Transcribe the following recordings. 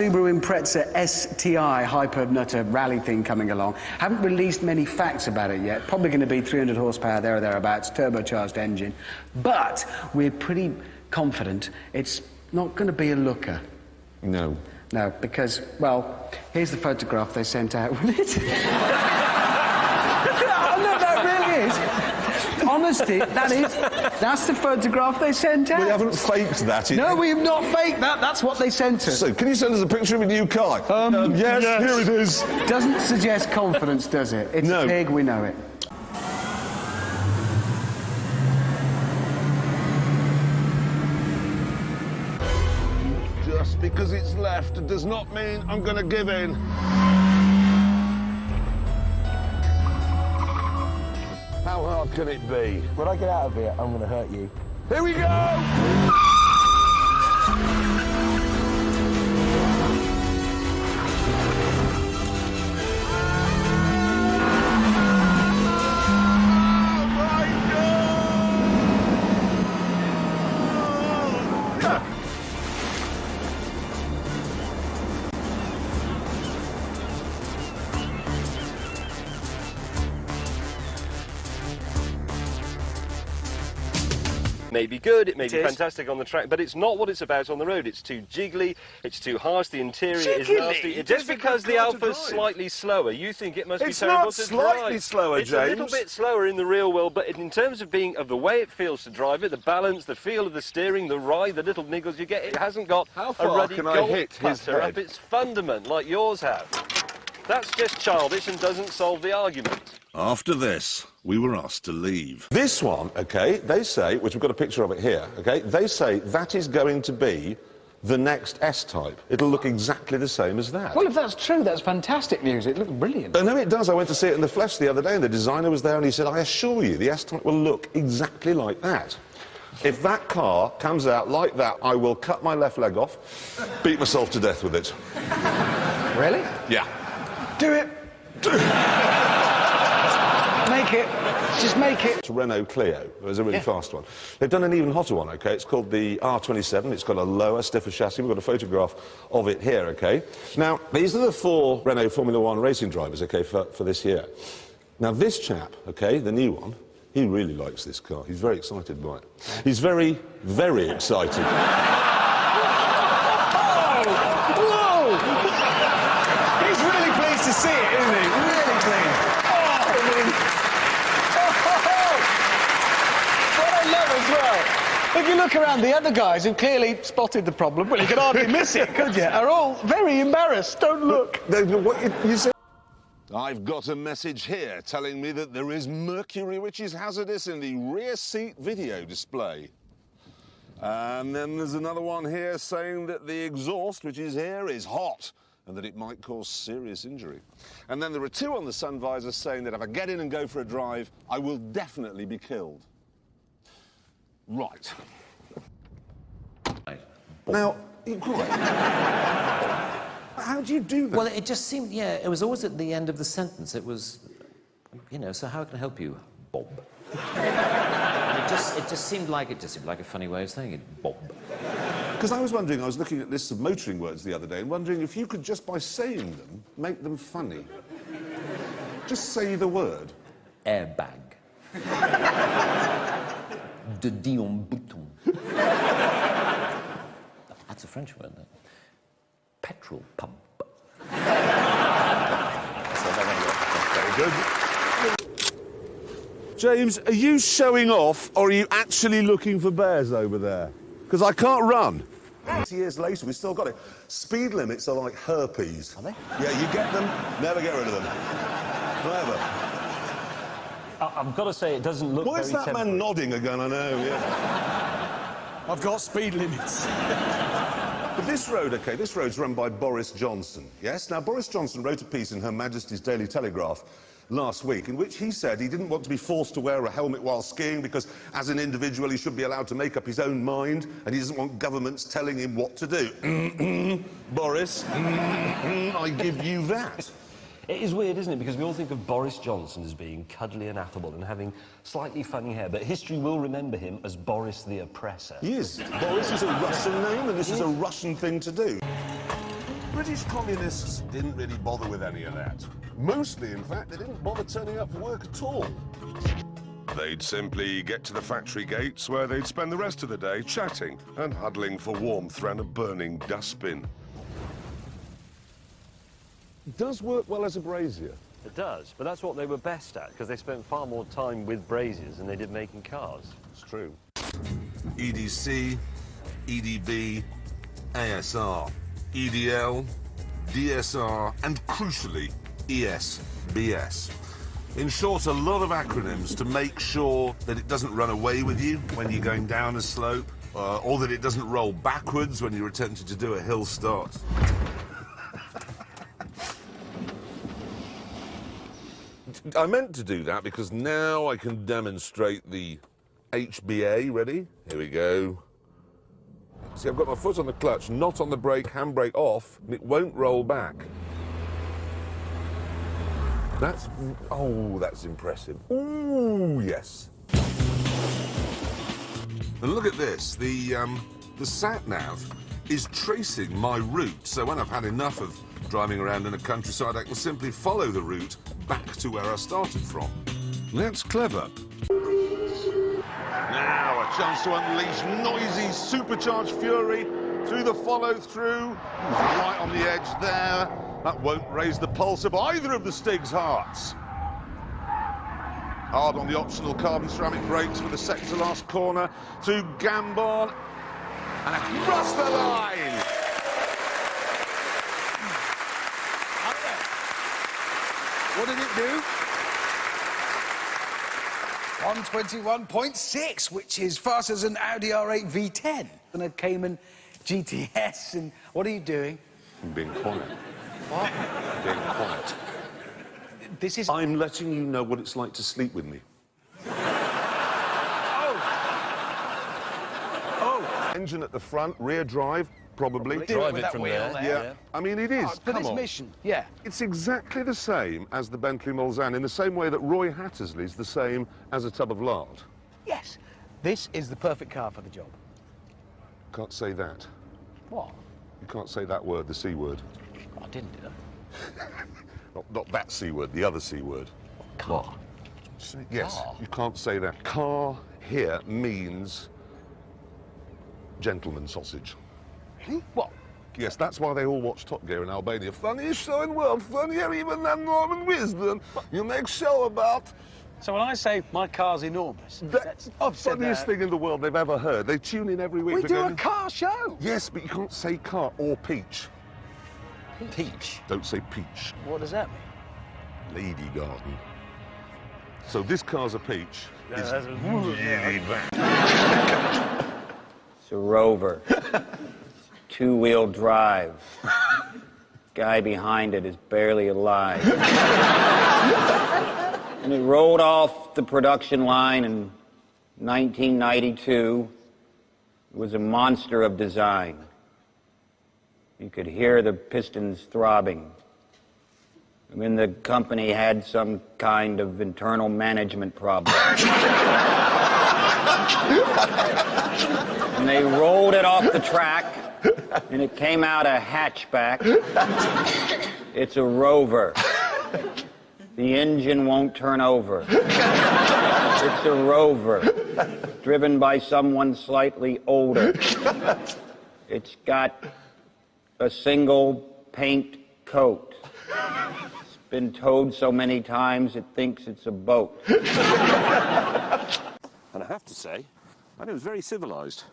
Subaru Impreza STI Hyper Nutter rally thing coming along. Haven't released many facts about it yet. Probably going to be 300 horsepower there or thereabouts, turbocharged engine. But we're pretty confident it's not going to be a looker. No. No, because, well, here's the photograph they sent out with it. Oh, no, that really is. Honesty, that's the photograph they sent out. We haven't faked that. No, we have not faked that. That's what they sent us. So, can you send us a picture of a new car? Yes, here it is. Doesn't suggest confidence, does it? It's No. a pig, we know it. Just because it's left does not mean I'm going to give in. How hard can it be? When I get out of here, I'm going to hurt you. Here we go! May be good, it may be fantastic on the track, but it's not what it's about on the road. It's too jiggly, it's too harsh, the interior is nasty. Just because the Alpha's slightly slower, you think it must be terrible to drive. It's not slightly slower, It's James. a little bit slower in the real world, but in terms of the way it feels to drive it, the balance, the feel of the steering, the ride, the little niggles you get, it hasn't got How a far ruddy can I gold hit his putter head? up its fundament like yours have. That's just childish and doesn't solve the argument. After this, we were asked to leave. This one, OK, they say, which we've got a picture of it here, OK, they say that is going to be the next S-Type. It'll look exactly the same as that. Well, if that's true, that's fantastic news. It looks brilliant. No, it does. I went to see it in the flesh the other day, and the designer was there, and he said, I assure you, the S-Type will look exactly like that. If that car comes out like that, I will cut my left leg off, beat myself to death with it. Really? Yeah. Do it. Make it. Just make it. It's Renault Clio. It was a really fast one. They've done an even hotter one, OK? It's called the R27. It's got a lower, stiffer chassis. We've got a photograph of it here, OK? Now, these are the 4 Renault Formula One racing drivers, OK, for this year. Now, this chap, OK, the new one, he really likes this car. He's very excited by it. He's very, very excited. He's really pleased to see it, isn't he? Really pleased. What I love as well, if you look around, the other guys who clearly spotted the problem, well, you could hardly miss it, could you? Are all very embarrassed. Don't look. What you say? I've got a message here telling me that there is mercury which is hazardous in the rear seat video display. And then there's another one here saying that the exhaust, which is here, is hot and that it might cause serious injury. And then there are 2 on the sun visor saying that if I get in and go for a drive, I will definitely be killed. Right. Now, how do you do that? Well, it just seemed, yeah, it was always at the end of the sentence. It was, you know, so how can I help you, Bob? And it just seemed like a funny way of saying it, Bob. Because I was wondering, I was looking at lists of motoring words the other day and wondering if you could just by saying them, make them funny. Just say the word. Airbag. De Dion Bouton. That's a French word, that. Petrol pump. Very good. James, are you showing off or are you actually looking for bears over there? Because I can't run. 20 years later, we've still got it. Speed limits are like herpes. Are they? Yeah, you get them, never get rid of them. Never. I've got to say, it doesn't look Why is very that man nodding again? I know, yeah. I've got speed limits. But this road, OK, this road's run by Boris Johnson, yes? Now, Boris Johnson wrote a piece in Her Majesty's Daily Telegraph last week in which he said he didn't want to be forced to wear a helmet while skiing because, as an individual, he should be allowed to make up his own mind and he doesn't want governments telling him what to do. Boris, I give you that. It is weird, isn't it? Because we all think of Boris Johnson as being cuddly and affable and having slightly funny hair, but history will remember him as Boris the Oppressor. He is. Boris is a Russian name, and this is a Russian thing to do. British communists didn't really bother with any of that. Mostly, in fact, they didn't bother turning up for work at all. They'd simply get to the factory gates where they'd spend the rest of the day chatting and huddling for warmth around a burning dustbin. It does work well as a brazier. It does, but that's what they were best at, because they spent far more time with braziers than they did making cars. It's true. EDC, EDB, ASR, EDL, DSR, and crucially, ESBS. In short, a lot of acronyms to make sure that it doesn't run away with you when you're going down a slope, or that it doesn't roll backwards when you're attempting to do a hill start. I meant to do that because now I can demonstrate the HBA. Ready? Here we go. See, I've got my foot on the clutch, not on the brake, handbrake off, and it won't roll back. That's... oh, that's impressive. Ooh, yes. And look at this. The sat-nav is tracing my route, so when I've had enough of driving around in the countryside, I can simply follow the route back to where I started from. That's clever. Now, a chance to unleash noisy, supercharged fury through the follow-through. Right on the edge there. That won't raise the pulse of either of the Stig's hearts. Hard on the optional carbon ceramic brakes for the second-to-last corner. To Gambon. And across the line! What did it do? 121.6, which is faster than an Audi R8 V10 and a Cayman GTS. And what are you doing? I'm being quiet. What? Being quiet. This is... I'm letting you know what it's like to sleep with me. Oh! Engine at the front, rear drive, probably. Drive it from there. Yeah. I mean, it is. for Come this on. mission, yeah. It's exactly the same as the Bentley Mulsanne, in the same way that Roy Hattersley's the same as a tub of lard. Yes. This is the perfect car for the job. Can't say that. What? You can't say that word, the C word. I didn't, did I? Not that C word, the other C word. Car. Yes, Car? you can't say that. Car here means gentleman sausage. What? Yes, that's why they all watch Top Gear in Albania. Funniest show in the world, funnier even than Norman Wisdom. You make show about... So when I say my car's enormous, That's the funniest thing in the world they've ever heard. They tune in every week. We for do going, a car show. Yes, but you can't say car or peach. Peach. Don't say peach. What does that mean? Lady garden. So this car's a peach. It's really bad. It's a Rover. Two-wheel drive. Guy behind it is barely alive. And it rolled off the production line in 1992. It was a monster of design. You could hear the pistons throbbing. I mean, the company had some kind of internal management problem. And they rolled it off the track, and it came out a hatchback. It's a Rover. The engine won't turn over. It's a Rover, driven by someone slightly older. It's got a single paint coat. It's been towed so many times it thinks it's a boat. And I have to say, I think it was very civilized.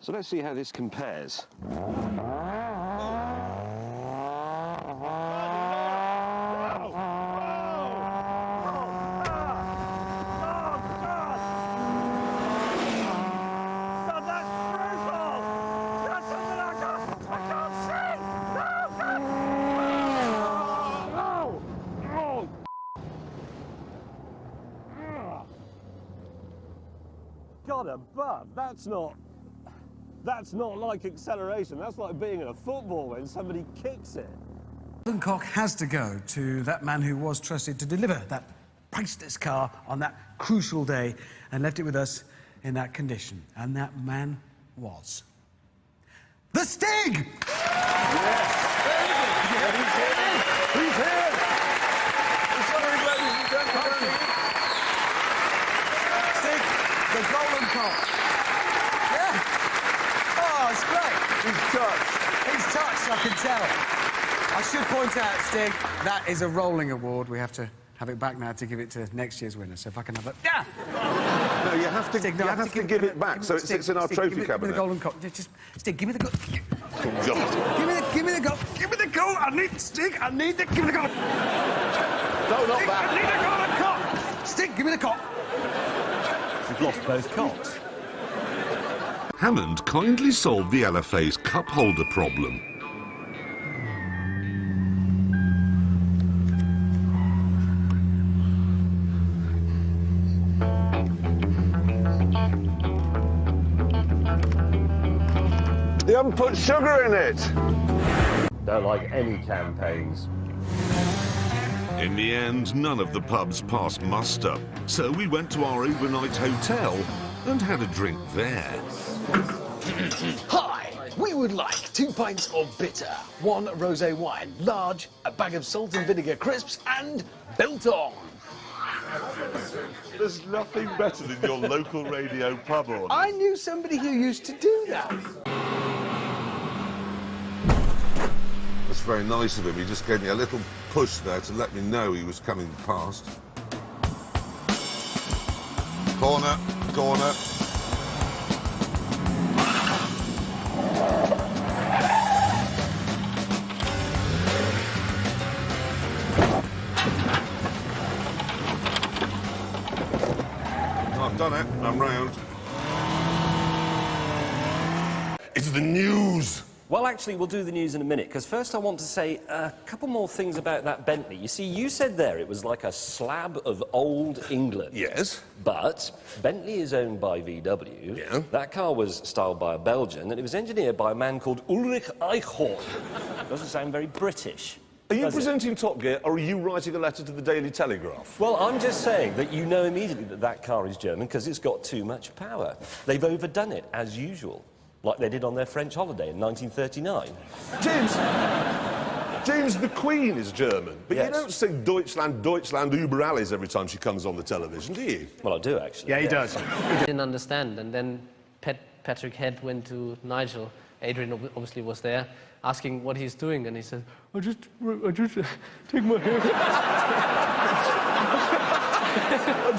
So let's see how this compares. God above, that's not like acceleration. That's like being in a football when somebody kicks it. Gordon Cock has to go to that man who was trusted to deliver that priceless car on that crucial day and left it with us in that condition. And that man was... the Stig! Yes. He's here! It's coming, ladies and gentlemen. Stig, the golden cock. Yeah. Oh, it's great. He's touched. He's touched, I can tell. I should point out, Stig, that is a rolling award. We have to have it back now to give it to next year's winner. So if I can have it. Yeah! No, you have to, Stig, you have to give it back so it sits in our trophy give me cabinet. the golden cock. Just, Stig, give me the gold. Oh, God. Give me the gold. Give me the gold. I need Stig. I need the. Give me the gold. No, not Stig, that. I need the golden cock. Stig, give me the cock. We've lost both cocks. Hammond kindly solved the LFA's cup holder problem. You haven't put sugar in it. Don't like any campaigns. In the end, none of the pubs passed muster, so we went to our overnight hotel and had a drink there. Hi, we would like 2 pints of bitter, 1 rosé wine, large, a bag of salt and vinegar crisps, and biltong. There's nothing better than your local radio pub order. I knew somebody who used to do that. That's very nice of him. He just gave me a little push there to let me know he was coming past. Corner, corner. I've done it. I'm round. It's the news. Well, actually, we'll do the news in a minute, because first I want to say a couple more things about that Bentley. You see, you said there it was like a slab of old England. Yes. But Bentley is owned by VW. Yeah. That car was styled by a Belgian, and it was engineered by a man called Ulrich Eichhorn. Doesn't sound very British. Are you does it? presenting Top Gear, or are you writing a letter to the Daily Telegraph? Well, I'm just saying that you know immediately that that car is German because it's got too much power. They've overdone it, as usual, like they did on their French holiday in 1939. James, the Queen is German, but Yes. you don't sing Deutschland, Deutschland über alles every time she comes on the television, do you? Well, I do, actually. Yeah, he does. Didn't understand, and then Patrick Head went to Nigel. Adrian obviously was there, asking what he's doing, and he said, I just take my hair.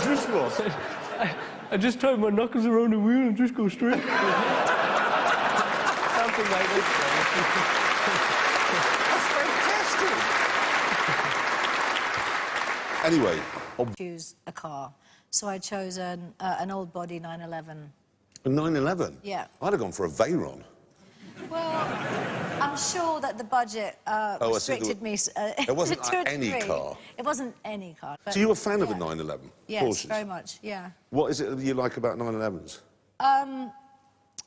Just what? I just tie my knuckles around the wheel and just go straight. Something like this. Anyway, Choose a car. So I chose an old body 911. a 911? Yeah. I'd have gone for a Veyron. Well, I'm sure that the budget restricted me it wasn't to a any degree. car. It wasn't any car. But So you were a fan of a yeah. 911? Yes, Porsches? very much, yeah. What is it that you like about 911s?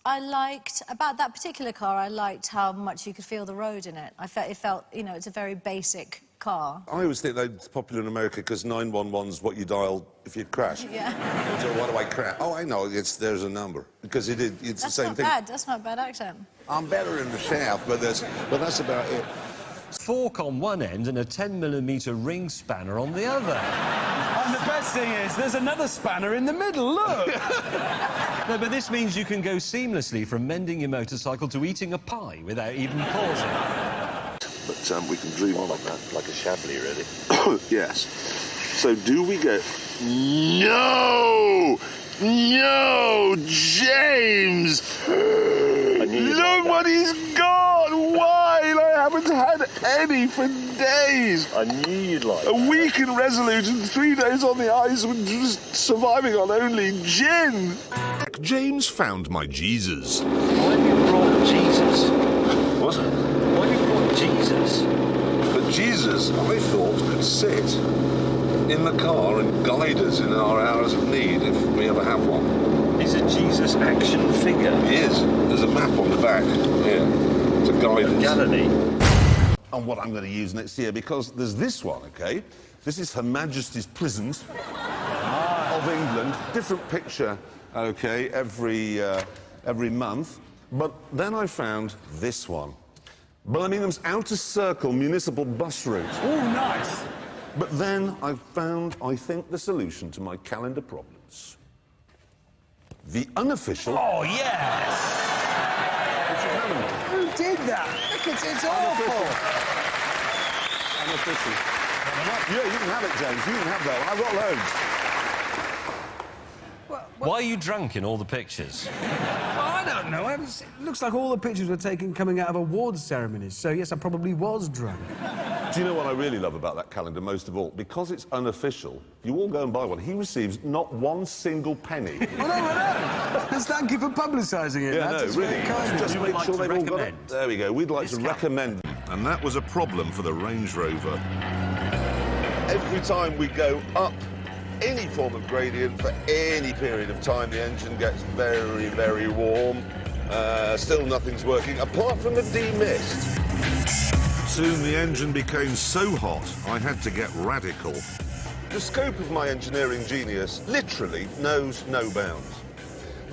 I liked, about that particular car, I liked how much you could feel the road in it. It felt, you know, it's a very basic car. I always think they're popular in America because 911's what you dial if you crash. Yeah. So why do I crash? Oh, I know, there's a number. Because it's That's the same not thing. bad, that's not a bad accent. I'm better in the south, but that's about it. Fork on one end and a 10mm ring spanner on the other. And the best thing is, there's another spanner in the middle, look! No, but this means you can go seamlessly from mending your motorcycle to eating a pie without even pausing. But we can dream on that. Like a Chablis, really. Yes. So do we go... No! No! James! Look what he's got! Wine! I haven't had any for days! I knew you'd like A week in Resolute and 3 days on the ice and just surviving on only gin! James found my Jesus. Why have you brought Jesus? What? Why have you brought Jesus? But Jesus, I thought, could sit in the car and guide us in our hours of need if we ever have one. He's a Jesus action figure. He is. There's a map on the back here to guide us. Galilee. And what I'm going to use next year, because there's this one, OK? This is Her Majesty's Prisons of England. Different picture, OK, every month. But then I found this one. Birmingham's Outer Circle municipal bus route. Oh, nice. But then I found, I think, the solution to my calendar problems. The unofficial... Oh, yes! Who did that? Look, it's awful. Unofficial. Yeah, you can have it, James. You can have that. I've got loads. Why are you drunk in all the pictures? Well, I don't know. It looks like all the pictures were taken coming out of awards ceremonies, so yes, I probably was drunk. Do you know what I really love about that calendar most of all? Because it's unofficial, you all go and buy one. He receives not one single penny. Well, no, I know. Thank you for publicising it. Yeah, That's no, very really. kind of Just you. make like sure to they've all got it. recommend There we go. We'd like this to calendar. recommend. And that was a problem for the Range Rover. Every time we go up any form of gradient for any period of time, the engine gets very, very warm. Still nothing's working, apart from the demist. Soon the engine became so hot, I had to get radical. The scope of my engineering genius literally knows no bounds.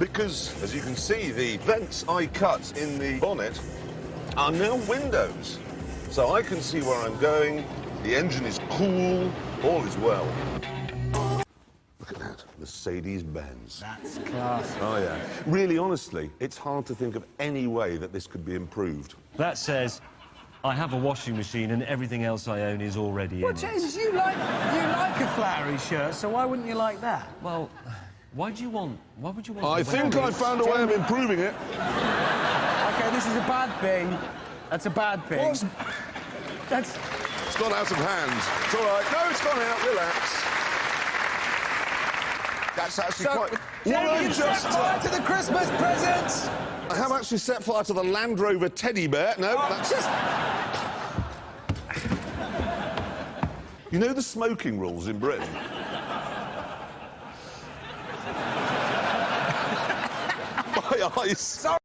Because, as you can see, the vents I cut in the bonnet are now windows. So I can see where I'm going, the engine is cool, all is well. Look at that, Mercedes-Benz. That's class. Oh, yeah. Really, honestly, it's hard to think of any way that this could be improved. That says, I have a washing machine and everything else I own is already Well, in it. Jesus, you like a flowery shirt, so why wouldn't you like that? Well, why would you want I think I found a way of improving it. OK, this is a bad thing. That's a bad thing. That's... It's gone out of hand. It's all right. No, it's gone out. Relax. That's actually quite... Jamie, set fire to the Christmas presents! I have actually set fire to the Land Rover teddy bear. No, that's Just... You know the smoking rules in Britain? My eyes. Sorry.